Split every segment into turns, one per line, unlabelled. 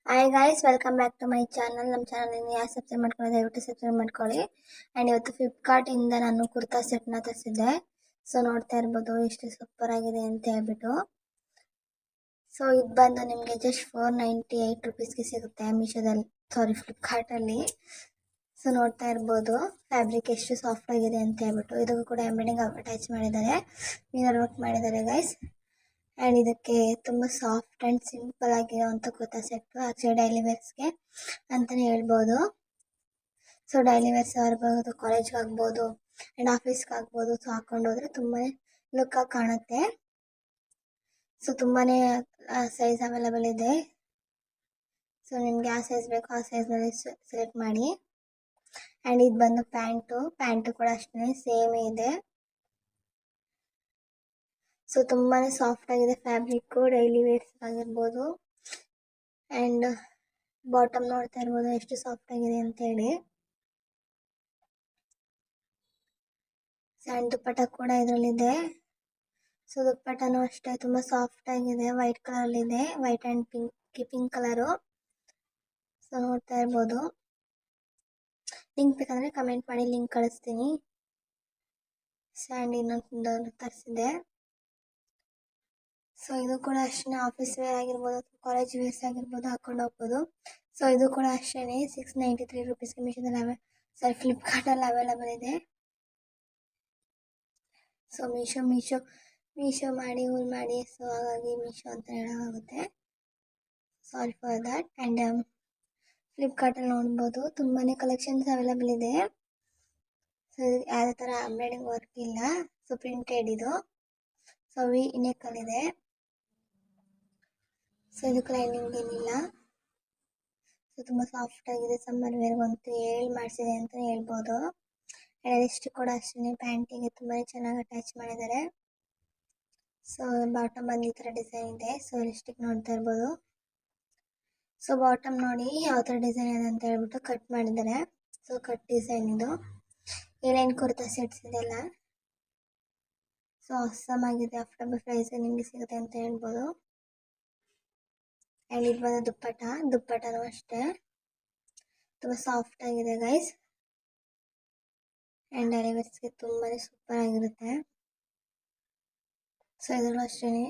Hi guys, welcome back to my channel. ನಮ್ಮ channel ಯಾರು subscribe ಮಾಡ್ಕೊಳ್ಳಿ ದಯವಿಟ್ಟು ಸಬ್ಸ್ಕ್ರೈಬ್ ಮಾಡ್ಕೊಳ್ಳಿ. ಆ್ಯಂಡ್ ಇವತ್ತು ಫ್ಲಿಪ್ಕಾರ್ಟಿಂದ ನಾನು ಕುರ್ತಾ ಸೆಟ್ನ ತರಿಸಿದ್ದೆ. ಸೊ ನೋಡ್ತಾ ಇರ್ಬೋದು ಎಷ್ಟು ಸೂಪರ್ ಆಗಿದೆ ಅಂತ ಹೇಳ್ಬಿಟ್ಟು. ಸೊ ಇದು ಬಂದು ನಿಮಗೆ ಜಸ್ಟ್ 498 ರುಪೀಸ್ಗೆ ಸಿಗುತ್ತೆ ಮೀಶೋದಲ್ಲಿ, ಫ್ಲಿಪ್ಕಾರ್ಟಲ್ಲಿ. ಸೊ ನೋಡ್ತಾ ಇರ್ಬೋದು ಫ್ಯಾಬ್ರಿಕ್ ಎಷ್ಟು ಸಾಫ್ಟ್ ಆಗಿದೆ ಅಂತ ಹೇಳ್ಬಿಟ್ಟು. ಇದಕ್ಕೂ ಕೂಡ ಎಂಬ್ರಾಯ್ಡಿಂಗ್ ಅಟ್ಯಾಚ್ ಮಾಡಿದ್ದಾರೆ, ಮಿರರ್ ವರ್ಕ್ ಮಾಡಿದ್ದಾರೆ ಗೈಸ್. ಆ್ಯಂಡ್ ಇದಕ್ಕೆ ತುಂಬ ಸಾಫ್ಟ್ ಆ್ಯಂಡ್ ಸಿಂಪಲ್ ಆಗಿರೋವಂಥ ಕುರ್ತಾ ಸೆಟ್ಟು, ಆಕ್ಚುಲಿ ಡೈಲಿ ವೇರ್ಸ್ಗೆ ಅಂತಲೇ ಹೇಳ್ಬೋದು. ಸೊ ಡೈಲಿ ವೇರ್ಸ್ ಆಗ್ಬೋದು, ಕಾಲೇಜ್ಗೆ ಆಗ್ಬೋದು ಆ್ಯಂಡ್ ಆಫೀಸ್ಗೆ ಆಗ್ಬೋದು. ಸೊ ಹಾಕೊಂಡು ಹೋದರೆ ತುಂಬಾ ಲುಕ್ಕಾಗಿ ಕಾಣುತ್ತೆ. ಸೊ ತುಂಬಾ ಸೈಜ್ ಅವೈಲೇಬಲ್ ಇದೆ. ಸೊ ನಿಮ್ಗೆ ಯಾವ ಸೈಜ್ ಬೇಕೋ ಆ ಸೈಜ್ನಲ್ಲಿ ಸೆಲೆಕ್ಟ್ ಮಾಡಿ. ಆ್ಯಂಡ್ ಇದು ಬಂದು ಪ್ಯಾಂಟು ಕೂಡ ಅಷ್ಟೇ ಸೇಮ್ ಇದೆ. ಸೊ ತುಂಬಾ ಸಾಫ್ಟ್ ಆಗಿದೆ ಫ್ಯಾಬ್ರಿಕ್ಕು, ಡೈಲಿ ವೇರ್ಸ್ ಆಗಿರ್ಬೋದು. ಆ್ಯಂಡ್ ಬಾಟಮ್ ನೋಡ್ತಾ ಇರ್ಬೋದು ಎಷ್ಟು ಸಾಫ್ಟ್ ಆಗಿದೆ ಅಂತೇಳಿ. ಆ್ಯಂಡ್ ದುಪ್ಪಟ್ಟ ಕೂಡ ಇದರಲ್ಲಿದೆ. ಸೊ ದುಪ್ಪಟ್ಟನೂ ಅಷ್ಟೇ ತುಂಬ ಸಾಫ್ಟ್ ಆಗಿದೆ, ವೈಟ್ ಕಲರಲ್ಲಿದೆ, white and pink colour. So ನೋಡ್ತಾ ಇರ್ಬೋದು. ಲಿಂಕ್ ಬೇಕಂದರೆ ಕಮೆಂಟ್ ಮಾಡಿ, ಲಿಂಕ್ ಕಳಿಸ್ತೀನಿ. ಆ್ಯಂಡ್ ಇನ್ನೊಂದು ತರಿಸಿದೆ. ಸೊ ಇದು ಕೂಡ ಅಷ್ಟೇ ಆಫೀಸ್ ವೇರ್ ಆಗಿರ್ಬೋದು, ಕಾಲೇಜ್ ವೇರ್ಸ್ ಆಗಿರ್ಬೋದು ಹಾಕೊಂಡು ಹೋಗ್ಬೋದು. ಸೊ ಇದು ಕೂಡ ಅಷ್ಟೇ 693 ರುಪೀಸ್ಗೆ ಮೀಶೋದಲ್ಲಿ ಫ್ಲಿಪ್ಕಾರ್ಟಲ್ಲಿ ಅವೈಲೇಬಲ್ ಇದೆ. ಸೊ ಮೀಶೋ ಮಾಡಿ ಯೂಸ್ ಮಾಡಿ, ಸೊ ಹಾಗಾಗಿ ಮೀಶೋ ಅಂತ ಹೇಳೋಕ್ಕಾಗುತ್ತೆ. Sorry for that. ಆ್ಯಂಡ್ ಫ್ಲಿಪ್ಕಾರ್ಟಲ್ಲಿ ನೋಡ್ಬೋದು ತುಂಬಾ ಕಲೆಕ್ಷನ್ಸ್ ಅವೈಲೇಬಲ್ ಇದೆ. ಸೊ ಯಾವುದೇ ಥರ ಎಂಬ್ರಾಯ್ಡಿಂಗ್ ವರ್ಕ್ ಇಲ್ಲ, ಸೊ ಪ್ರಿಂಟೆಡ್ ಇದು. ಸೊ ನೆಕ್ಕಲ್ಲಿದೆ. ಸೊ ಇದಕ್ಕೆ ಲೈನಿಂಗ್ ಏನಿಲ್ಲ. ಸೊ ತುಂಬ ಸಾಫ್ಟ್ ಆಗಿದೆ, ಸಮ್ಮರ್ ವೇರ್ಗಂತೂ ಮಾಡಿಸಿದೆ ಅಂತ ಹೇಳ್ಬೋದು. ಎಷ್ಟು ಕೂಡ ಅಷ್ಟೇ ಪ್ಯಾಂಟಿಗೆ ತುಂಬಾ ಚೆನ್ನಾಗಿ ಅಟ್ಯಾಚ್ ಮಾಡಿದ್ದಾರೆ. ಸೊ ಬಾಟಮ್ ಬಂದು ಈ ಥರ ಡಿಸೈನ್ ಇದೆ. ಸೊ ಎಷ್ಟಿಗೆ ನೋಡ್ತಾ ಇರ್ಬೋದು. ಸೊ ಬಾಟಮ್ ನೋಡಿ ಯಾವ ಥರ ಡಿಸೈನ್ ಇದೆ ಅಂತ ಹೇಳ್ಬಿಟ್ಟು ಕಟ್ ಮಾಡಿದ್ದಾರೆ. ಸೊ ಕಟ್ ಡಿಸೈನ್ ಇದು. ಏನೇನು ಕುರ್ತಾ ಸೆಟ್ಸ್ ಇದೆಲ್ಲ ಸೊ ಆಸಮ್ ಆಗಿದೆ, ಅಫೋರ್ಡಬಲ್ ಪ್ರೈಸ್ ನಿಮಗೆ ಸಿಗುತ್ತೆ ಅಂತ ಹೇಳ್ಬೋದು. ಆ್ಯಂಡ್ ಇದು ಬಂದು ದುಪ್ಪಟ್ಟನೂ ಅಷ್ಟೇ ತುಂಬ ಸಾಫ್ಟ್ ಆಗಿದೆ ಗೈಸ್. ಆ್ಯಂಡ್ ಡೈಲಿ ವೇರ್ಸ್ಗೆ ತುಂಬಾ ಸೂಪರ್ ಆಗಿರುತ್ತೆ. ಸೊ ಇದರಲ್ಲೂ ಅಷ್ಟೇ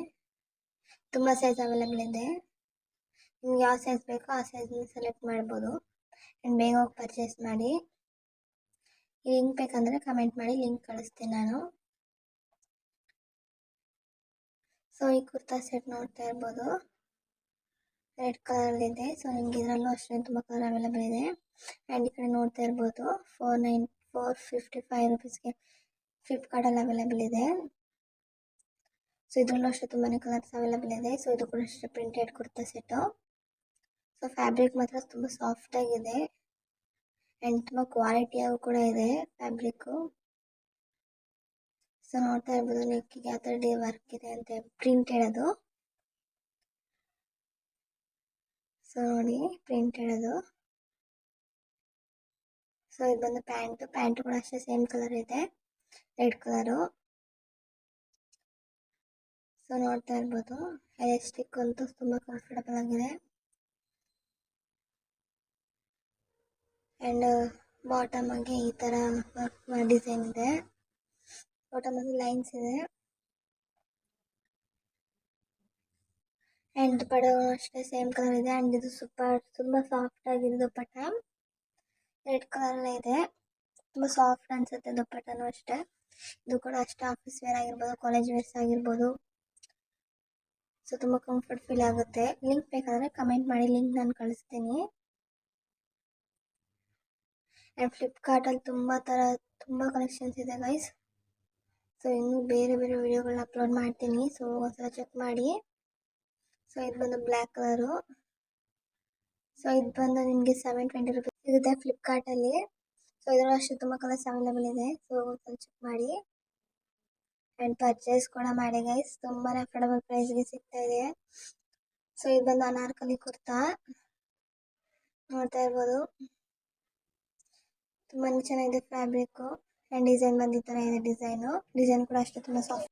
ತುಂಬ ಸೈಜ್ ಅವೈಲೇಬಲ್ ಇದೆ. ನಿಮ್ಗೆ ಯಾವ ಸೈಜ್ ಬೇಕೋ ಆ ಸೈಜ್ನ ಸೆಲೆಕ್ಟ್ ಮಾಡ್ಬೋದು. ಆ್ಯಂಡ್ ಬೇಗ ಹೋಗಿ ಪರ್ಚೇಸ್ ಮಾಡಿ. ಲಿಂಕ್ ಬೇಕಂದರೆ ಕಮೆಂಟ್ ಮಾಡಿ, ಲಿಂಕ್ ಕಳಿಸ್ತೀನಿ ನಾನು. ಸೊ ಈ ಕುರ್ತಾ ಸೆಟ್ ನೋಡ್ತಾ ಇರ್ಬೋದು ರೆಡ್ ಕಲರಲ್ಲಿದೆ. ಸೊ ನಿಮ್ಗೆ ಇದರಲ್ಲೂ ಅಷ್ಟೇ ತುಂಬ ಕಲರ್ ಅವೈಲೇಬಲ್ ಇದೆ. ಆ್ಯಂಡ್ ಈ ಕಡೆ ನೋಡ್ತಾ ಇರ್ಬೋದು 455 ರುಪೀಸ್ಗೆ ಫ್ಲಿಪ್ಕಾರ್ಟಲ್ಲಿ ಅವೈಲೇಬಲ್ ಇದೆ. ಸೊ ಇದರಲ್ಲೂ ಅಷ್ಟೇ ತುಂಬಾ ಕಲರ್ಸ್ ಅವೈಲೇಬಲ್ ಇದೆ. ಸೊ ಇದು ಕೂಡ ಅಷ್ಟೇ printed kurta set. So fabric ಮಾತ್ರ ತುಂಬ ಸಾಫ್ಟ್ ಆಗಿದೆ ಆ್ಯಂಡ್ ತುಂಬ ಕ್ವಾಲಿಟಿಯಾಗೂ ಕೂಡ ಇದೆ ಫ್ಯಾಬ್ರಿಕ್ಕು. ಸೊ ನೋಡ್ತಾ ಇರ್ಬೋದು ನೆಕ್ಕಿಗೆ ಯಾವ ಥರ ವರ್ಕ್ ಇದೆ ಅಂತ ಪ್ರಿಂಟೆಡ್ ಅದು. ಸೊ ನೋಡಿ ಪ್ರಿಂಟೆಡ್ ಅದು. ಸೊ ಇದು ಬಂದು ಪ್ಯಾಂಟು ಕೂಡ ಅಷ್ಟೇ ಸೇಮ್ ಕಲರ್ ಇದೆ, ರೆಡ್ ಕಲರು. ಸೊ ನೋಡ್ತಾ ಇರ್ಬೋದು ಎಲಾಸ್ಟಿಕ್ ಅಂತೂ ತುಂಬ ಕಂಫರ್ಟಬಲ್ ಆಗಿದೆ. ಆ್ಯಂಡ್ ಬಾಟಮ್ ಆಗಿ ಈ ಥರ ವರ್ಕ್ ಡಿಸೈನ್ ಇದೆ. ಬಾಟಮ್ ಆಗಿ ಲೈನ್ಸ್ ಇದೆ. ಆ್ಯಂಡ್ ದುಪ್ಪಟ್ಟ ಅಷ್ಟೇ ಸೇಮ್ ಕಲರ್ ಇದೆ. ಆ್ಯಂಡ್ ಇದು ತುಂಬ ಸಾಫ್ಟ್ ಆಗಿದೆ ದುಪ್ಪಟ್ಟ, ರೆಡ್ ಕಲರಲ್ಲೇ ಇದೆ. ತುಂಬ ಸಾಫ್ಟ್ ಅನಿಸುತ್ತೆ ದುಪ್ಪಟ್ಟನೂ ಅಷ್ಟೇ. ಇದು ಕೂಡ ಅಷ್ಟೇ ಆಫೀಸ್ ವೇರ್ ಆಗಿರ್ಬೋದು, ಕಾಲೇಜ್ ವೇರ್ಸ್ ಆಗಿರ್ಬೋದು. ಸೊ ತುಂಬ ಕಂಫರ್ಟ್ ಫೀಲ್ ಆಗುತ್ತೆ. ಲಿಂಕ್ ಬೇಕಾದರೆ ಕಮೆಂಟ್ ಮಾಡಿ, ಲಿಂಕ್ ನಾನು ಕಳಿಸ್ತೀನಿ. ಆ್ಯಂಡ್ ಫ್ಲಿಪ್ಕಾರ್ಟಲ್ಲಿ ತುಂಬ ಕಲೆಕ್ಷನ್ಸ್ ಇದೆ ಗೈಸ್. ಸೊ ಇನ್ನೂ ಬೇರೆ ವಿಡಿಯೋಗಳನ್ನ ಅಪ್ಲೋಡ್ ಮಾಡ್ತೀನಿ, ಸೊ ಒಂದ್ಸಲ ಚೆಕ್ ಮಾಡಿ. ಸೊ ಇದು ಬಂದು ಬ್ಲ್ಯಾಕ್ ಕಲರು. ಸೊ ಇದು ಬಂದು ನಿಮಗೆ 720 ರುಪೀಸ್ ಸಿಗುತ್ತೆ ಫ್ಲಿಪ್ಕಾರ್ಟಲ್ಲಿ. ಸೊ ಇದರಲ್ಲೂ ಅಷ್ಟೇ ತುಂಬ ಕಲರ್ಸ್ ಅವೈಲೇಬಲ್ ಇದೆ. ಸೊ ಒಂದ್ಸಲ ಚೆಕ್ ಮಾಡಿ ಆ್ಯಂಡ್ ಪರ್ಚೇಸ್ ಕೂಡ ಮಾಡಿ ಗೈಸ್. ತುಂಬಾ ಅಫೋರ್ಡಬಲ್ ಪ್ರೈಸ್ಗೆ ಸಿಗ್ತಾ ಇದೆ. ಸೊ ಇದು ಬಂದು ಅನಾರ್ಕಲಿ ಕುರ್ತಾ ನೋಡ್ತಾ ಇರ್ಬೋದು. ತುಂಬಾ ಚೆನ್ನಾಗಿದೆ ಫ್ಯಾಬ್ರಿಕ್ಕು ಆ್ಯಂಡ್ ಡಿಸೈನ್ ಬಂದು ಈ ಥರ ಇದೆ. ಡಿಸೈನ್ ಕೂಡ ಅಷ್ಟೇ ತುಂಬ ಸಾಫ್ಟ್.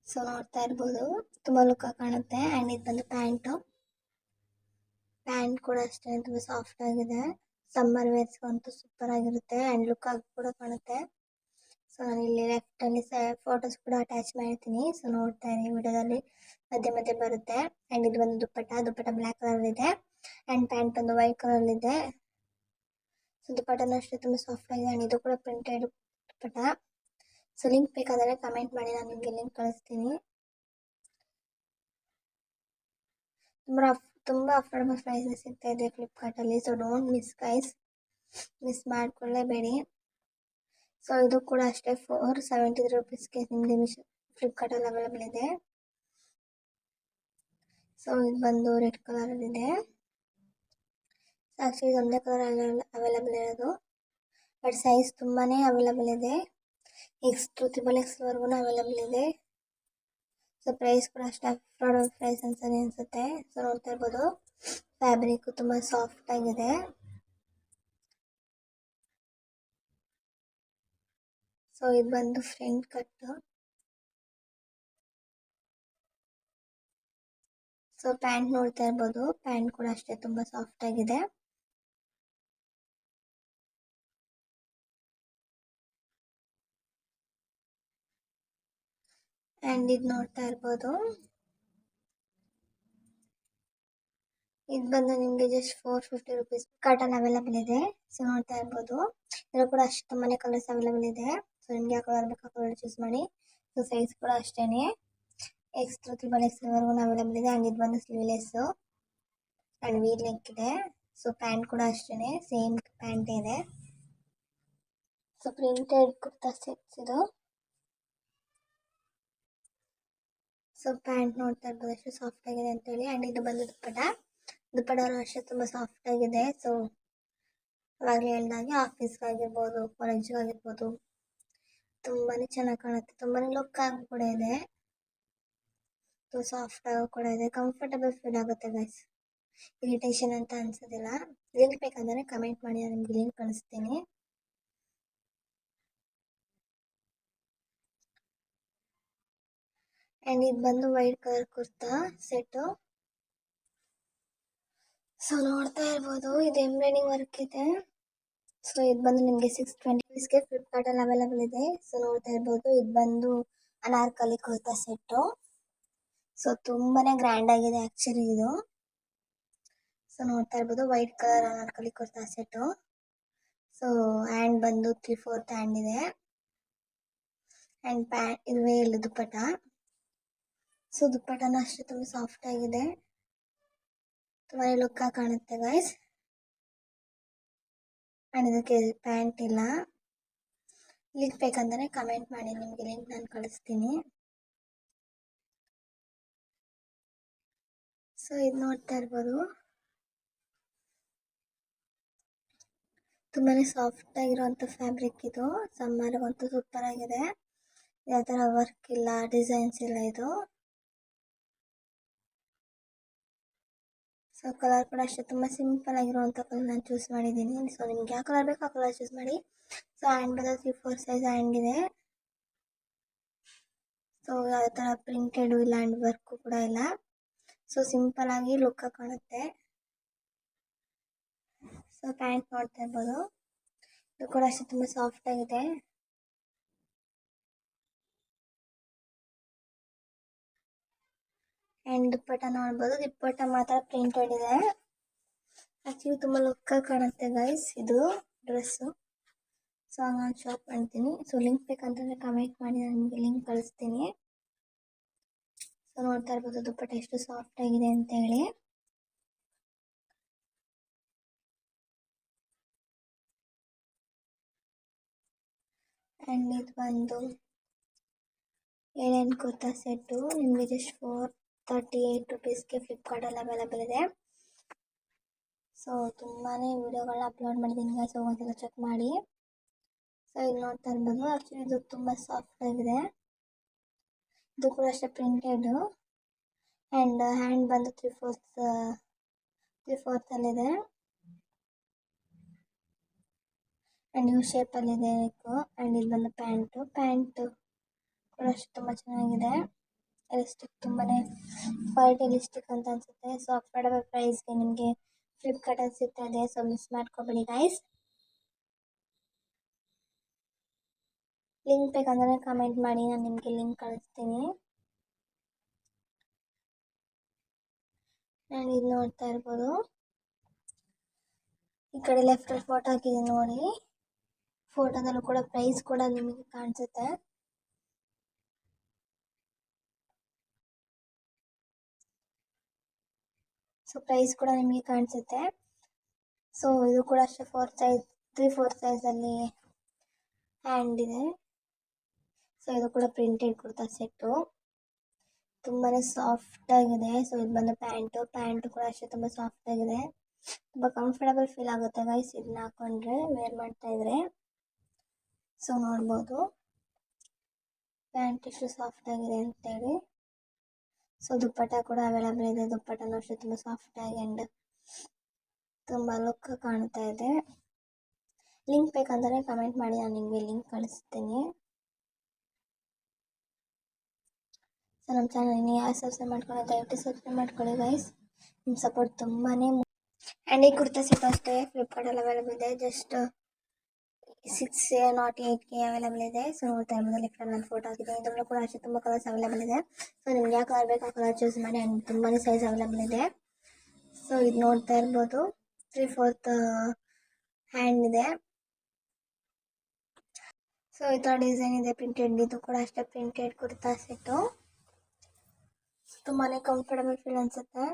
ಸೊ ನೋಡ್ತಾ ಇರ್ಬೋದು ತುಂಬ ಲುಕ್ ಕಾಣುತ್ತೆ. ಆ್ಯಂಡ್ ಇದು ಬಂದು ಪ್ಯಾಂಟು ಪ್ಯಾಂಟ್ ಕೂಡ ಅಷ್ಟೇ ತುಂಬ ಸಾಫ್ಟ್ ಆಗಿದೆ. ಸಮ್ಮರ್ ವೇರ್ಸ್ಗಂತೂ ಸೂಪರ್ ಆಗಿರುತ್ತೆ ಆ್ಯಂಡ್ ಲುಕ್ ಆಗಿ ಕೂಡ ಕಾಣುತ್ತೆ. ಸೊ ನಾನು ಇಲ್ಲಿ ಲೆಫ್ಟಲ್ಲಿ ಫೋಟೋಸ್ ಕೂಡ ಅಟ್ಯಾಚ್ ಮಾಡಿರ್ತೀನಿ. ಸೊ ನೋಡ್ತಾ ಇರಿ ವಿಡಿಯೋದಲ್ಲಿ ಮಧ್ಯೆ ಮಧ್ಯೆ ಬರುತ್ತೆ. ಆ್ಯಂಡ್ ಇದು ಒಂದು ದುಪ್ಪಟ್ಟ ಬ್ಲ್ಯಾಕ್ ಕಲರ್ ಇದೆ ಆ್ಯಂಡ್ ಪ್ಯಾಂಟ್ ಬಂದು ವೈಟ್ ಕಲರ್ ಇದೆ. ಸೊ ದುಪ್ಪಟ್ಟನೂ ಅಷ್ಟೇ ತುಂಬ ಸಾಫ್ಟ್ ಆಗಿದೆ ಆ್ಯಂಡ್ ಇದು ಕೂಡ ಪ್ರಿಂಟೆಡ್ ದುಪ್ಪಟ್ಟ. ಸೊ ಲಿಂಕ್ ಬೇಕಾದರೆ ಕಮೆಂಟ್ ಮಾಡಿ, ನಾನು ನಿಮಗೆ ಲಿಂಕ್ ಕಳಿಸ್ತೀನಿ. ತುಂಬ ಅಫೋರ್ಡಬಲ್ ಪ್ರೈಸಸ್ ಸಿಗ್ತಾ ಇದೆ ಫ್ಲಿಪ್ಕಾರ್ಟಲ್ಲಿ. ಸೊ ಡೋಂಟ್ ಮಿಸ್ ಮಾಡ್ಕೊಳ್ಳೇಬೇಡಿ. ಸೊ ಇದು ಕೂಡ ಅಷ್ಟೇ 473 ರೂಪೀಸ್ಗೆ ನಿಮಗೆ ಫ್ಲಿಪ್ಕಾರ್ಟಲ್ಲಿ ಅವೈಲೇಬಲ್ ಇದೆ. ಸೊ ಇದು ಬಂದು ರೆಡ್ ಕಲರಲ್ಲಿದೆ. ಆ್ಯಕ್ಚುಲಿ ಇದು ಒಂದೇ ಕಲರ್ ಅವೈಲೇಬಲ್ ಇರೋದು, ಬಟ್ ಸೈಜ್ ತುಂಬಾ ಅವೈಲೇಬಲ್ ಇದೆ. X2 XXXವರೆಗೂ ಅವೈಲೇಬಲ್ ಇದೆ. ಸೊ ಪ್ರೈಸ್ ಕೂಡ ಅಷ್ಟೇ ಅಫೋರ್ಡಬಲ್ ಪ್ರೈಸ್ ಅನಿಸುತ್ತೆ. ಸೊ ನೋಡ್ತಾ ಇರ್ಬೋದು ಫ್ಯಾಬ್ರಿಕ್ ತುಂಬ ಸಾಫ್ಟ್ ಆಗಿದೆ. ಸೊ ಇದು ಬಂದು ಫ್ರಂಟ್ ಕಟ್. ಸೊ ಪ್ಯಾಂಟ್ ನೋಡ್ತಾ ಇರ್ಬೋದು, ಪ್ಯಾಂಟ್ ಕೂಡ ಅಷ್ಟೇ ತುಂಬ ಸಾಫ್ಟ್ ಆಗಿದೆ. ಆ್ಯಂಡ್ ಇದು ನೋಡ್ತಾ ಇರ್ಬೋದು, ಇದು ಬಂದು ನಿಮಗೆ ಜಸ್ಟ್ 450 ರೂಪೀಸ್ ಕಾರ್ಟಲ್ಲಿ ಅವೈಲೇಬಲ್ ಇದೆ. ಸೊ ನೋಡ್ತಾ ಇರ್ಬೋದು ಇದರ ಕೂಡ ಅಷ್ಟು ತುಂಬಾ ಕಲರ್ಸ್ ಅವೈಲೇಬಲ್ ಇದೆ. ಸೊ ನಿಮಗೆ ಯಾವ ಕಲರ್ ಬೇಕು ಆ ಕಲರ್ ಚೂಸ್ ಮಾಡಿ. ಸೊ ಸೈಜ್ ಕೂಡ ಅಷ್ಟೇ X2 XXXವರೆಗೂ ಅವೈಲೇಬಲ್ ಇದೆ. ಆ್ಯಂಡ್ ಇದು ಬಂದು ಸ್ಲೀವ್ಲೆಸ್ಸು ಆ್ಯಂಡ್ ವಿ ನೆಕ್ ಇದೆ. ಸೊ ಪ್ಯಾಂಟ್ ಕೂಡ ಅಷ್ಟೇ ಸೇಮ್ ಪ್ಯಾಂಟ್ ಇದೆ. ಸೊ ಪ್ರಿಂಟೆಡ್ ಕುರ್ತಾ ಸೆಟ್ಸ್ ಇದು. ಸೊ ಪ್ಯಾಂಟ್ ನೋಡ್ತಾ ಇರ್ಬೋದು ಎಷ್ಟು ಸಾಫ್ಟ್ ಆಗಿದೆ ಅಂತೇಳಿ. ಆ್ಯಂಡ್ ಇದು ಬಂದು ದುಪ್ಪಟ್ಟನೂ ಅಷ್ಟೇ ತುಂಬ ಸಾಫ್ಟ್ ಆಗಿದೆ. ಸೊ ಅವಾಗಲೇ ಹೇಳ್ದಾಗೆ ಆಫೀಸ್ಗಾಗಿರ್ಬೋದು, ಕಾಲೇಜ್ಗಾಗಿರ್ಬೋದು ತುಂಬಾ ಚೆನ್ನಾಗಿ ಕಾಣುತ್ತೆ. ತುಂಬಾ ಲುಕ್ ಆಗಿ ಕೂಡ ಇದೆ, ಸಾಫ್ಟ್ ಆಗಿ ಕೂಡ ಇದೆ, ಕಂಫರ್ಟಬಲ್ ಫೀಲ್ ಆಗುತ್ತೆ ಗೈಸ್. ಇರಿಟೇಷನ್ ಅಂತ ಅನ್ಸೋದಿಲ್ಲ. ಲಿಂಕ್ ಬೇಕಂದರೆ ಕಮೆಂಟ್ ಮಾಡಿ, ನಾನು ನಿಮಗೆ ಲಿಂಕ್ ಕಳಿಸ್ತೀನಿ. ಆ್ಯಂಡ್ ಇದು ಬಂದು white colour kurta set. So ನೋಡ್ತಾ ಇರ್ಬೋದು ಇದು ಎಂಬ್ರಾಯ್ಡಿಂಗ್ ವರ್ಕ್ ಇದೆ. ಸೊ ಇದು ಬಂದು ನಿಮಗೆ 620 ರೂಪೀಸ್ಗೆ ಫ್ಲಿಪ್ಕಾರ್ಟಲ್ಲಿ ಅವೈಲೇಬಲ್ ಇದೆ. ಸೊ ನೋಡ್ತಾ ಇರ್ಬೋದು ಇದು ಬಂದು ಅನಾರ್ಕಲಿ ಕುರ್ತಾ ಸೆಟ್ಟು. ಸೊ ತುಂಬಾ ಗ್ರ್ಯಾಂಡ್ ಆಗಿದೆ ಆ್ಯಕ್ಚುಲಿ ಇದು. ಸೊ ನೋಡ್ತಾ ಇರ್ಬೋದು white colour Anarkali kurta set. So hand ಬಂದು 3/4 ಹ್ಯಾಂಡ್ ಇದೆ ಆ್ಯಂಡ್ ಪ್ಯಾಂಟ್ ಇದುವೇ ಇಲ್ಲ ದುಪ್ಪಟ್ಟ. ಸೊ ದುಪ್ಪಟ್ಟನೂ ಅಷ್ಟೇ ತುಂಬ ಸಾಫ್ಟ್ ಆಗಿದೆ, ತುಂಬಾ ಲುಕ್ ಆಗಿ ಕಾಣುತ್ತೆ ಗೈಸ್. ಆ್ಯಂಡ್ ಇದಕ್ಕೆ ಪ್ಯಾಂಟ್ ಇಲ್ಲ. ಲಿಂಕ್ ಬೇಕಂದರೆ ಕಮೆಂಟ್ ಮಾಡಿ, ನಿಮಗೆ ಲಿಂಕ್ ನಾನು ಕಳಿಸ್ತೀನಿ. ಸೊ ಇದು ನೋಡ್ತಾ ಇರ್ಬೋದು ತುಂಬಾ ಸಾಫ್ಟ್ ಆಗಿರುವಂಥ ಫ್ಯಾಬ್ರಿಕ್ ಇದು. ಸಮ್ಮರ್ಗಂತೂ ಸೂಪರ್ ಆಗಿದೆ. ಯಾವ ಥರ ವರ್ಕ್ ಇಲ್ಲ, ಡಿಸೈನ್ಸ್ ಇಲ್ಲ ಇದು. ಸೊ ಕಲರ್ ಕೂಡ ಅಷ್ಟೇ ತುಂಬ ಸಿಂಪಲ್ ಆಗಿರುವಂಥ ಕಲರ್ ನಾನು ಚೂಸ್ ಮಾಡಿದ್ದೀನಿ. ಸೊ ನಿಮ್ಗೆ ಯಾವ ಕಲರ್ ಬೇಕು ಆ ಕಲರ್ ಚೂಸ್ ಮಾಡಿ. ಸೊ ಹ್ಯಾಂಡ್ ಬಂದು 3/4 ಸೈಜ್ ಹ್ಯಾಂಡ್ ಇದೆ. ಸೊ ಯಾವ ಥರ ಪ್ರಿಂಟೆಡು ಇಲ್ಲ ಹ್ಯಾಂಡ್ ವರ್ಕು ಕೂಡ ಇಲ್ಲ. ಸೊ ಸಿಂಪಲ್ ಆಗಿ ಲುಕ್ ಕಾಣುತ್ತೆ. ಸೊ ಪ್ಯಾಂಟ್ ನೋಡ್ತಾ ಇರ್ಬೋದು, ಇದು ಕೂಡ ಅಷ್ಟೇ ತುಂಬ ಸಾಫ್ಟ್ ಆಗಿದೆ. ಆ್ಯಂಡ್ ದುಪ್ಪಟ್ಟ ನೋಡ್ಬೋದು, ದುಪ್ಪಟ್ಟ ಮಾತ್ರ ಪ್ರಿಂಟೆಡ್ ಇದೆ. ಆ್ಯಕ್ಚುಲಿ ತುಂಬ ಲುಕ್ಕಾಗಿ ಕಾಣುತ್ತೆ ಗೈಸ್ ಇದು ಡ್ರೆಸ್ಸು. ಸೊ ನಾನು ಶಾಪ್ ಮಾಡ್ತೀನಿ. ಸೊ ಲಿಂಕ್ ಬೇಕಂತಂದರೆ ಕಮೆಂಟ್ ಮಾಡಿ, ನಾನು ನಿಮಗೆ ಲಿಂಕ್ ಕಳಿಸ್ತೀನಿ. ಸೊ ನೋಡ್ತಾ ಇರ್ಬೋದು ದುಪ್ಪಟ್ಟ ಎಷ್ಟು ಸಾಫ್ಟ್ ಆಗಿದೆ ಅಂತ ಹೇಳಿ. ಆ್ಯಂಡ್ ಇದು ಬಂದು ಏನೇನು ಕುರ್ತಾ ಸೆಟ್ಟು ನಿಮಗೆ ಜಸ್ಟ್ 438 ರೂಪೀಸ್ಗೆ ಫ್ಲಿಪ್ಕಾರ್ಟಲ್ಲಿ ಅವೈಲೇಬಲ್ ಇದೆ. ಸೊ ತುಂಬಾ ವಿಡಿಯೋಗಳನ್ನ ಅಪ್ಲೋಡ್ ಮಾಡಿದ್ದೀನಿ. ಸೊ ಒಂದ್ಸಲ ಚೆಕ್ ಮಾಡಿ. ಸೊ ಇಲ್ಲಿ ನೋಡ್ತಾ ಇರ್ಬೋದು ಆ್ಯಕ್ಚುಲಿ ಇದು ತುಂಬ ಸಾಫ್ಟ್ ಆಗಿದೆ. ಇದು ಕೂಡ ಅಷ್ಟೇ ಪ್ರಿಂಟೆಡು ಆ್ಯಂಡ್ ಹ್ಯಾಂಡ್ ಬಂದು 3/4 ಆ್ಯಂಡ್ ಯು ಶೇಪಲ್ಲಿದೆ ನೆಕ್ಕು. ಆ್ಯಂಡ್ ಇದು ಬಂದು ಪ್ಯಾಂಟು ಕೂಡ ಅಷ್ಟು ತುಂಬ ಚೆನ್ನಾಗಿದೆ. ಎಲಿಸ್ಟಿಕ್ ತುಂಬಾ ಕ್ವಾಲಿಟಿ ಎಲಿಸ್ಟಿಕ್ ಅಂತ ಅನಿಸುತ್ತೆ. ಸೊ ಅಫೋರ್ಡಬಲ್ ಪ್ರೈಸ್ಗೆ ನಿಮಗೆ ಫ್ಲಿಪ್ಕಾರ್ಟಲ್ಲಿ ಸಿಗ್ತಾ ಇದೆ, ಸೊ ಮಿಸ್ ಮಾಡ್ಕೊಬೇಡಿ ಗೈಸ್. ಲಿಂಕ್ ಬೇಕಂದ್ರೆ ಕಮೆಂಟ್ ಮಾಡಿ, ನಾನು ನಿಮಗೆ ಲಿಂಕ್ ಕಳಿಸ್ತೀನಿ. ನಾನು ಇದು ನೋಡ್ತಾ ಇರ್ಬೋದು, ಈ ಕಡೆ ಲೆಫ್ಟಲ್ಲಿ ಫೋಟೋ ಹಾಕಿದ್ದೀನಿ ನೋಡಿ. ಫೋಟೋದಲ್ಲೂ ಕೂಡ ಪ್ರೈಸ್ ಕೂಡ ನಿಮಗೆ ಕಾಣಿಸುತ್ತೆ. ಸೊ ಪ್ರೈಸ್ ಕೂಡ ನಿಮಗೆ ಕಾಣಿಸುತ್ತೆ. ಸೊ ಇದು ಕೂಡ ಅಷ್ಟೇ 3/4 ಸೈಜಲ್ಲಿ ಹ್ಯಾಂಡ್ ಇದೆ. ಸೊ ಇದು ಕೂಡ ಪ್ರಿಂಟೆಡ್ ಕುರ್ತಾ ಸೆಟ್ಟು, ತುಂಬಾ ಸಾಫ್ಟ್ ಆಗಿದೆ. ಸೊ ಇದು ಬಂದು ಪ್ಯಾಂಟು ಕೂಡ ಅಷ್ಟೇ ತುಂಬ ಸಾಫ್ಟ್ ಆಗಿದೆ, ತುಂಬ ಕಂಫರ್ಟಬಲ್ ಫೀಲ್ ಆಗುತ್ತೆ ಗೈಸ್ ಇದನ್ನ ಹಾಕೊಂಡ್ರೆ, ವೇರ್ ಮಾಡ್ತಾ ಇದ್ರೆ. ಸೊ ನೋಡ್ಬೋದು ಪ್ಯಾಂಟ್ ಎಷ್ಟು ಸಾಫ್ಟ್ ಆಗಿದೆ ಅಂತೇಳಿ. ಸೊ ದುಪ್ಪಟ್ಟ ಕೂಡ ಅವೈಲಬಲ್ ಇದೆ, ದುಪ್ಪಟ್ಟನೂ ಅಷ್ಟೇ ತುಂಬ ಸಾಫ್ಟ್ ಆಗಿ ಆ್ಯಂಡ್ ತುಂಬ ಲುಕ್ ಕಾಣ್ತಾ ಇದೆ. ಲಿಂಕ್ ಬೇಕಂದರೆ ಕಮೆಂಟ್ ಮಾಡಿ, ನಾನು ನಿಮಗೆ ಲಿಂಕ್ ಕಳಿಸ್ತೀನಿ. ಸೊ ನಮ್ಮ ಚಾನಲ್ ನೀವು ಯಾರು ಸಬ್ಸ್ಕ್ರೈಬ್ ಮಾಡ್ಕೊಳ್ಳಿ ದಯವಿಟ್ಟು ಸಬ್ಸ್ಕ್ರೈಬ್ ಮಾಡ್ಕೊಳ್ಳಿ ಗೈಸ್, ನಿಮ್ಮ ಸಪೋರ್ಟ್ ತುಂಬಾ. ಆ್ಯಂಡ್ ಈ ಕುರ್ತಾ ಸೆಟ್ ಅಷ್ಟೇ ಫ್ಲಿಪ್ಕಾರ್ಟಲ್ಲಿ ಅವೈಲಬಲ್ ಇದೆ, ಜಸ್ಟ್ 608K ಅವೈಲಬಲ್ ಇದೆ. ಸೊ ನೋಡ್ತಾ ಇರ್ಬೋದು, ಲೆಫ್ಟಲ್ಲಿ ನಾನು ಫೋಟೋ ಹಾಕಿದ್ದೀನಿ. ಇದರಲ್ಲೂ ಕೂಡ ಅಷ್ಟೇ ತುಂಬ ಕಲರ್ಸ್ ಅವೈಲಬಲ್ ಇದೆ. ಸೊ ನಿಮ್ಗೆ ಯಾವ ಕಲರ್ ಬೇಕು ಆ ಕಲರ್ ಚೂಸ್ ಮಾಡಿ, ಆ್ಯಂಡ್ ತುಂಬಾ ಸೈಜ್ ಅವೈಲಬಲ್ ಇದೆ. ಸೊ ಇದು ನೋಡ್ತಾ ಇರ್ಬೋದು 3/4 ಹ್ಯಾಂಡ್ ಇದೆ. ಸೊ ಈ ಥರ ಡಿಸೈನ್ ಇದೆ ಪ್ರಿಂಟೆಡ್, ಇದು ಕೂಡ ಅಷ್ಟೇ ಪ್ರಿಂಟೆಡ್ ಕುರ್ತಾ ಸೆಟ್ಟು, ತುಂಬಾ ಕಂಫರ್ಟಬಲ್ ಫೀಲ್ ಅನಿಸುತ್ತೆ.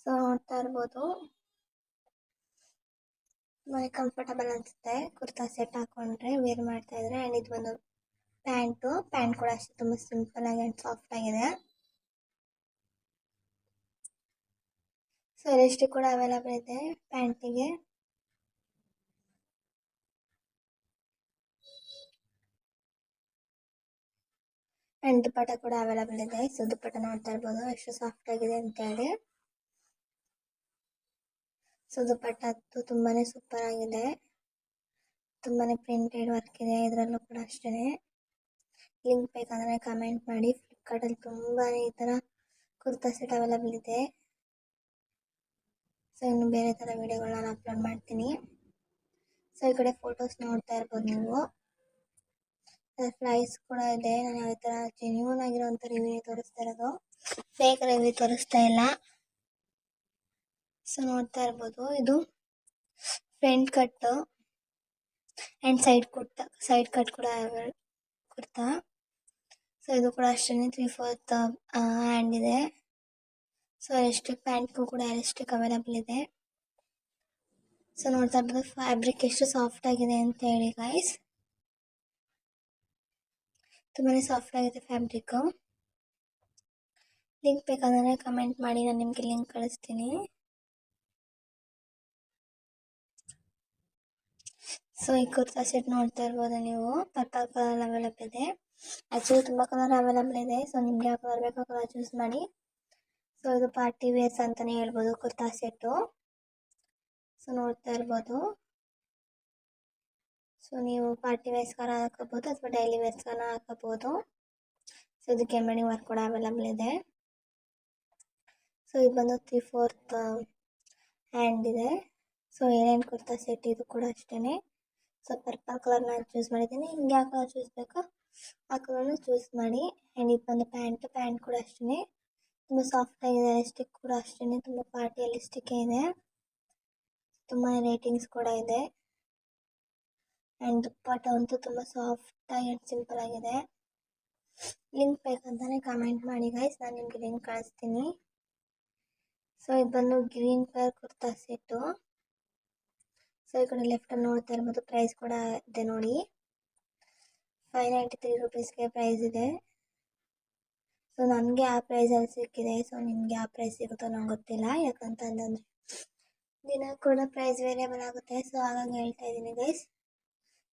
ಸೊ ನೋಡ್ತಾ ಇರ್ಬೋದು ತುಂಬಾ ಕಂಫರ್ಟಬಲ್ ಅನಿಸುತ್ತೆ ಕುರ್ತಾ ಸೆಟ್ ಹಾಕೊಂಡ್ರೆ, ವೇರ್ ಮಾಡ್ತಾ ಇದ್ರೆ. ಆ್ಯಂಡ್ ಇದು ಒಂದು ಪ್ಯಾಂಟ್ ಕೂಡ ಅಷ್ಟೇ ತುಂಬ ಸಿಂಪಲ್ ಆಗಿ ಆ್ಯಂಡ್ ಸಾಫ್ಟ್ ಆಗಿದೆ. ಸೊ ಎಲಾಸ್ಟಿಕ್ ಕೂಡ ಅವೈಲಬಲ್ ಇದೆ ಪ್ಯಾಂಟಿಗೆ. ಆ್ಯಂಡ್ ದುಪ್ಪಟ್ಟ ಕೂಡ ಅವೈಲಬಲ್ ಇದೆ. ಸೊ ದುಪ್ಪಟ್ಟ ನೋಡ್ತಾ ಇರ್ಬೋದು ಎಷ್ಟು ಸಾಫ್ಟ್ ಆಗಿದೆ ಅಂತ ಹೇಳಿ. ಸೊ ದುಪ್ಪಟ್ಟ ತುಂಬಾ ಸೂಪರ್ ಆಗಿದೆ, ತುಂಬಾ ಪ್ರಿಂಟೆಡ್ ವರ್ಕ್ ಇದೆ ಇದರಲ್ಲೂ ಕೂಡ ಅಷ್ಟೇ. ಲಿಂಕ್ ಬೇಕಂದರೆ ಕಮೆಂಟ್ ಮಾಡಿ. ಫ್ಲಿಪ್ಕಾರ್ಟಲ್ಲಿ ತುಂಬಾ ಈ ಥರ ಕುರ್ತಾ ಸೆಟ್ ಅವೈಲಬಲ್ ಇದೆ. ಸೊ ಇನ್ನು ಬೇರೆ ಥರ ವಿಡಿಯೋಗಳನ್ನ ನಾನು ಅಪ್ಲೋಡ್ ಮಾಡ್ತೀನಿ. ಸೊ ಈ ಕಡೆ ಫೋಟೋಸ್ ನೋಡ್ತಾ ಇರ್ಬೋದು ನೀವು, ಪ್ರೈಸ್ ಕೂಡ ಇದೆ. ನಾನು ಯಾವ ಥರ ಜೆನ್ಯೂನ್ ಆಗಿರೋಂಥ ರಿವ್ಯೂ ತೋರಿಸ್ತಾ ಇರೋದು, ಫೇಕ್ ರಿವ್ಯೂ ತೋರಿಸ್ತಾ ಇಲ್ಲ. ಸೊ ನೋಡ್ತಾ ಇರ್ಬೋದು ಇದು ಫ್ರಂಟ್ ಕಟ್ಟು ಆ್ಯಂಡ್ ಸೈಡ್ ಕಟ್ ಕೂಡ ಕುರ್ತಾ. ಸೊ ಇದು ಕೂಡ ಅಷ್ಟೇ 3/4 ಹ್ಯಾಂಡ್ ಇದೆ. ಸೊ ಎಲಾಸ್ಟಿಕ್ ಪ್ಯಾಂಟ್ಗೂ ಕೂಡ ಎಲಾಸ್ಟಿಕ್ ಅವೈಲಬಲ್ ಇದೆ. ಸೊ ನೋಡ್ತಾ ಇರ್ಬೋದು ಫ್ಯಾಬ್ರಿಕ್ ಎಷ್ಟು ಸಾಫ್ಟ್ ಆಗಿದೆ ಅಂತ ಹೇಳಿ ಗೈಸ್, ತುಂಬಾ ಸಾಫ್ಟ್ ಆಗಿದೆ ಫ್ಯಾಬ್ರಿಕ್ಕು. ಲಿಂಕ್ ಬೇಕಾದರೆ ಕಮೆಂಟ್ ಮಾಡಿ, ನಾನು ನಿಮಗೆ ಲಿಂಕ್ ಕಳಿಸ್ತೀನಿ. ಸೊ ಈ ಕುರ್ತಾ ಸೆಟ್ ನೋಡ್ತಾ ಇರ್ಬೋದು ನೀವು, ಪರ್ಪಲ್ ಕಲರ್ ಅವೈಲಬಲ್ ಇದೆ. ಆ್ಯಕ್ಚುಲಿ ತುಂಬ ಕಲರ್ ಅವೈಲಬಲ್ ಇದೆ. ಸೊ ನಿಮ್ಗೆ ಯಾವ ಕಲರ್ ಬೇಕೋ ಕಲರ್ ಚೂಸ್ ಮಾಡಿ. ಸೊ ಇದು ಪಾರ್ಟಿ ವೇರ್ಸ್ ಅಂತಲೇ ಹೇಳ್ಬೋದು ಕುರ್ತಾ ಸೆಟ್ಟು. ಸೊ ನೋಡ್ತಾ ಇರ್ಬೋದು, ಸೊ ನೀವು ಪಾರ್ಟಿ ವೇರ್ಸ್ಗಾರ ಹಾಕೋಬೋದು ಅಥವಾ ಡೈಲಿ ವೇರ್ಸ್ಗಾರ ಹಾಕೋಬೋದು. ಸೊ ಇದಕ್ಕೆ ಎಂಬ್ರಾಯ್ಡಿಂಗ್ ವರ್ಕ್ ಕೂಡ ಅವೈಲಬಲ್ ಇದೆ. ಸೊ ಇದು ಬಂದು 3/4 ಹ್ಯಾಂಡ್ ಇದೆ. ಸೊ ಏನೇನು ಕುರ್ತಾ ಸೆಟ್ ಇದು ಕೂಡ ಅಷ್ಟೇ. ಸೊ ಪರ್ಪಲ್ ಕಲರ್ ನಾನು ಚೂಸ್ ಮಾಡಿದ್ದೀನಿ, ನಿಮ್ಗೆ ಯಾವ ಕಲರ್ ಚೂಸ್ ಬೇಕೋ ಆ ಕಲರ್ನ ಚೂಸ್ ಮಾಡಿ. ಆ್ಯಂಡ್ ಇದು ಬಂದು ಪ್ಯಾಂಟ್ ಕೂಡ ಅಷ್ಟೇ ತುಂಬ ಸಾಫ್ಟ್ ಆಗಿದೆ. ಎಲಾಸ್ಟಿಕ್ ಕೂಡ ಅಷ್ಟೇ ತುಂಬ ಪಾರ್ಟಿ ಎಲಾಸ್ಟಿಕ್ ಇದೆ, ತುಂಬ ರೇಟಿಂಗ್ಸ್ ಕೂಡ ಇದೆ. ಆ್ಯಂಡ್ ದುಪ್ಪಟ್ಟ ಅಂತೂ ತುಂಬ ಸಾಫ್ಟ್ ಆ್ಯಂಡ್ ಸಿಂಪಲ್ ಆಗಿದೆ. ಲಿಂಕ್ ಬೇಕಂತಾನೆ ಕಮೆಂಟ್ ಮಾಡಿ ಗೈಸ್, ನಾನು ನಿಮಗೆ ಲಿಂಕ್ ಕಳಿಸ್ತೀನಿ. ಸೊ ಇದು ಬಂದು green colour kurta set. So ಈ ಕಡೆ ಲೆಫ್ಟಲ್ಲಿ ನೋಡ್ತಾ ಇರ್ಬೋದು ಪ್ರೈಸ್ ಕೂಡ ಇದೆ ನೋಡಿ, 593 ರೂಪೀಸ್ಗೆ ಪ್ರೈಸ್ ಇದೆ. ಸೊ ನನಗೆ ಆ ಪ್ರೈಸಲ್ಲಿ ಸಿಕ್ಕಿದೆ. ಸೊ ನಿಮಗೆ ಆ ಪ್ರೈಸ್ ಸಿಗುತ್ತೋ ನಂಗೆ ಗೊತ್ತಿಲ್ಲ, ಯಾಕಂತಂದರೆ ದಿನ ಕೂಡ ಪ್ರೈಸ್ ವೇರಿಯಬಲ್ ಆಗುತ್ತೆ. ಸೊ ಹಾಗಾಗಿ ಹೇಳ್ತಾ ಇದ್ದೀನಿ ಗೈಸ್,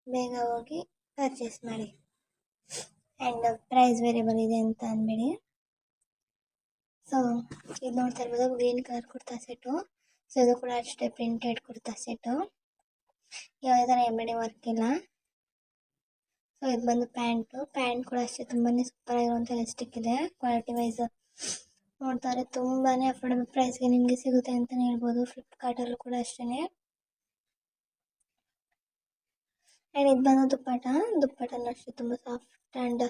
ಬೇಗ ಹೋಗಿ ಪರ್ಚೇಸ್ ಮಾಡಿ. ಆ್ಯಂಡ್ ಪ್ರೈಸ್ ವೇರಿಯಬಲ್ ಇದೆ ಅಂತ ಅಂದ್ಬೇಡಿ. ಸೊ ಇದು ನೋಡ್ತಾ ಇರ್ಬೋದು green colour kurta set. So ಇದು ಕೂಡ ಅಷ್ಟೇ ಪ್ರಿಂಟೆಡ್ ಕುರ್ತಾ ಸೆಟ್ಟು, ಯಾವುದೇ ಥರ ಎಂಬ್ರಾಯ್ಡಿಂಗ್ ವರ್ಕ್ ಇಲ್ಲ. ಸೊ ಇದು ಬಂದು ಪ್ಯಾಂಟ್ ಕೂಡ ಅಷ್ಟೇ ತುಂಬಾ ಸೂಪರ್ ಆಗಿರುವಂಥ ಎಲಾಸ್ಟಿಕ್ ಇದೆ. ಕ್ವಾಲಿಟಿ ವೈಸ್ ನೋಡ್ತಾರೆ ತುಂಬಾ ಅಫೋರ್ಡಬಲ್ ಪ್ರೈಸ್ಗೆ ನಿಮಗೆ ಸಿಗುತ್ತೆ ಅಂತಲೇ ಹೇಳ್ಬೋದು. ಫ್ಲಿಪ್ಕಾರ್ಟಲ್ಲೂ ಕೂಡ ಅಷ್ಟೇ. ಆ್ಯಂಡ್ ಇದು ಬಂದು ದುಪ್ಪಟ್ಟನೂ ಅಷ್ಟೇ ತುಂಬ ಸಾಫ್ಟ್ ಆ್ಯಂಡ್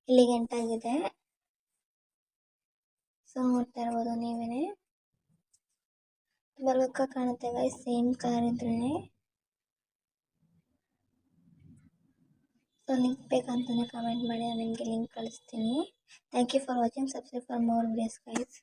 ಎಲಿಗೆಂಟ್ ಆಗಿದೆ. ಸೊ ನೋಡ್ತಾ ಇರ್ಬೋದು ನೀವೇ, ತುಂಬ ಲುಕ್ ಕಾಣುತ್ತೆ ಗೈಸ್, ಸೇಮ್ ಕಲರ್ ಇದ್ರೇ. ಸೊ ಲಿಂಕ್ ಬೇಕಂತಲೇ ಕಮೆಂಟ್ ಮಾಡಿ, ನಾನು ನಿಮಗೆ ಲಿಂಕ್ ಕಳಿಸ್ತೀನಿ. Thank you for watching. Subscribe for more videos guys.